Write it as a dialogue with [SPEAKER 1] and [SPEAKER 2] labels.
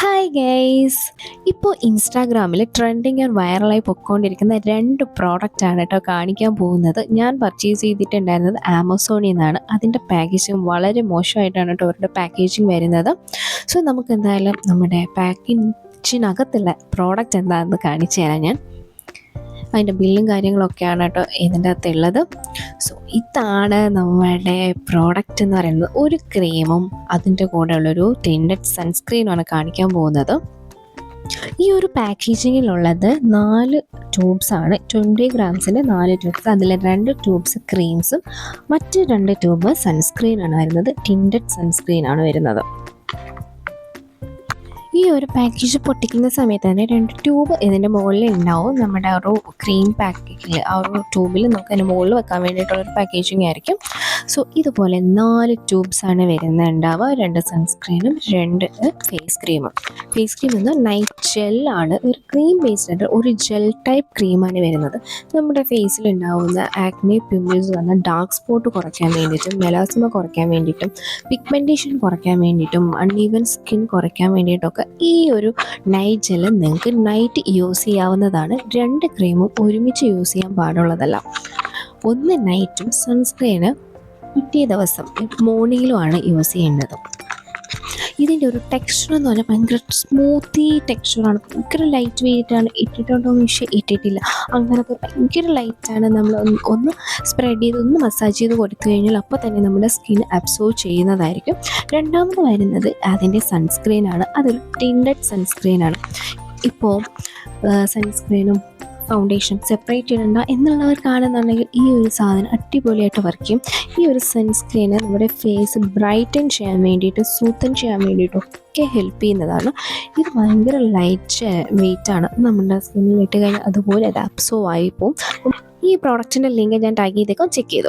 [SPEAKER 1] Hi guys. ഇപ്പോൾ ഇൻസ്റ്റാഗ്രാമിൽ trending and വൈറലായി പൊയ്ക്കൊണ്ടിരിക്കുന്ന 2 പ്രോഡക്റ്റാണ് കേട്ടോ കാണിക്കാൻ പോകുന്നത്. ഞാൻ പർച്ചേസ് ചെയ്തിട്ടുണ്ടായിരുന്നത് ആമസോണിൽ നിന്നാണ്. അതിൻ്റെ പാക്കേജിങ് വളരെ മോശമായിട്ടാണ് കേട്ടോ അവരുടെ പാക്കേജിങ് വരുന്നത്. സോ നമുക്ക് എന്തായാലും നമ്മുടെ പാക്കേജിനകത്തുള്ള പ്രോഡക്റ്റ് എന്താണെന്ന് കാണിച്ചു തരാം ഞാൻ. അതിൻ്റെ ബില്ലും കാര്യങ്ങളൊക്കെയാണ് കേട്ടോ ഇതിൻ്റെ അകത്തുള്ളത്. സോ ഇതാണ് നമ്മുടെ പ്രോഡക്റ്റ് എന്ന് പറയുന്നത്. ഒരു ക്രീമും അതിൻ്റെ കൂടെയുള്ളൊരു ടിൻറ്റഡ് സൺസ്ക്രീനുമാണ് കാണിക്കാൻ പോകുന്നത്. ഈ ഒരു പാക്കേജിങ്ങിലുള്ളത് 4 ട്യൂബ്സാണ്. 20 ഗ്രാംസിൻ്റെ 4 ട്യൂബ്സ്. അതിൽ 2 ട്യൂബ്സ് ക്രീംസും മറ്റ് 2 ട്യൂബ് സൺസ്ക്രീനാണ് വരുന്നത്. ടിൻറ്റഡ് സൺസ്ക്രീനാണ് വരുന്നത്. ഈ ഒരു പാക്കേജ് പൊട്ടിക്കുന്ന സമയത്ത് തന്നെ 2 ട്യൂബ് ഇതിൻ്റെ മുകളിൽ ഉണ്ടാവും. നമ്മുടെ ഒരു ക്രീം പാക്കേജിൽ ആ ഒരു ട്യൂബിൽ നമുക്ക് അതിൻ്റെ മുകളിൽ വെക്കാൻ വേണ്ടിയിട്ടുള്ളൊരു പാക്കേജിങ് ആയിരിക്കും. സോ ഇതുപോലെ 4 ട്യൂബ്സാണ് വരുന്നുണ്ടാവുക. 2 സൺസ്ക്രീനും 2 ഫേസ് ക്രീമും. ഫേസ് ക്രീം എന്ന നൈറ്റ് ജെല്ലാണ്. ഒരു ക്രീം ബേസ്ഡ് ഒരു ജെൽ ടൈപ്പ് ക്രീമാണ് വരുന്നത്. നമ്മുടെ ഫേസിൽ ഉണ്ടാകുന്ന ആക്നെ, പിമ്പിൾസ് വന്ന ഡാർക്ക് സ്പോട്ട് കുറയ്ക്കാൻ വേണ്ടിയിട്ടും മെലാസ്മ കുറയ്ക്കാൻ വേണ്ടിയിട്ടും പിഗ്മെൻറ്റേഷൻ കുറയ്ക്കാൻ വേണ്ടിയിട്ടും അൺഈവൻ സ്കിൻ കുറയ്ക്കാൻ വേണ്ടിയിട്ടൊക്കെ ഈ ഒരു നൈറ്റ് ജെല്ല് നിങ്ങൾക്ക് നൈറ്റ് യൂസ് ചെയ്യാവുന്നതാണ്. 2 ക്രീമും ഒരുമിച്ച് യൂസ് ചെയ്യാൻ പാടുള്ളതല്ല. ഒന്ന് നൈറ്റും സൺസ്ക്രീന് പിറ്റേ ദിവസം മോർണിംഗിലുമാണ് യൂസ് ചെയ്യേണ്ടത്. ഇതിൻ്റെ ഒരു ടെക്സ്ചർ എന്ന് പറഞ്ഞാൽ ഭയങ്കര സ്മൂത്തി ടെക്സ്ചറാണ്. ഭയങ്കര ലൈറ്റ് വെയിറ്റാണ്. ഇട്ടിട്ടുണ്ടോ എന്ന് ചോദിച്ചാൽ ഇട്ടിട്ടില്ല. അങ്ങനത്തെ ഭയങ്കര ലൈറ്റാണ്. നമ്മൾ ഒന്ന് സ്പ്രെഡ് ചെയ്ത് ഒന്ന് മസാജ് ചെയ്ത് കൊടുത്തു കഴിഞ്ഞാൽ അപ്പോൾ തന്നെ നമ്മുടെ സ്കിൻ അബ്സോർവ് ചെയ്യുന്നതായിരിക്കും. രണ്ടാമത് വരുന്നത് അതിൻ്റെ സൺസ്ക്രീനാണ്. അതൊരു ടിൻറ്റഡ് സൺസ്ക്രീനാണ്. ഇപ്പോൾ സൺസ്ക്രീനും ഫൗണ്ടേഷൻ സെപ്പറേറ്റ് ഇടണ്ട എന്നുള്ളവർക്കാണെന്നുണ്ടെങ്കിൽ ഈ ഒരു സാധനം അടിപൊളിയായിട്ട് വർക്ക് ചെയ്യും. ഈ ഒരു സൺസ്ക്രീന് നമ്മുടെ ഫേസ് ബ്രൈറ്റൻ ചെയ്യാൻ വേണ്ടിയിട്ട് സൂത്തൻ ചെയ്യാൻ വേണ്ടിയിട്ടൊക്കെ ഹെൽപ്പ് ചെയ്യുന്നതാണ്. ഇത് ഭയങ്കര ലൈറ്റ് വെയിറ്റാണ്. നമ്മുടെ സ്കിന്നിൽ ഇട്ട് കഴിഞ്ഞാൽ അതുപോലെ അത് അബ്സോർവ് ആയി പോകും. ഈ പ്രോഡക്റ്റിൻ്റെ ലിങ്ക് ഞാൻ ടാഗ് ചെയ്തേക്കാം, ചെക്ക് ചെയ്തു.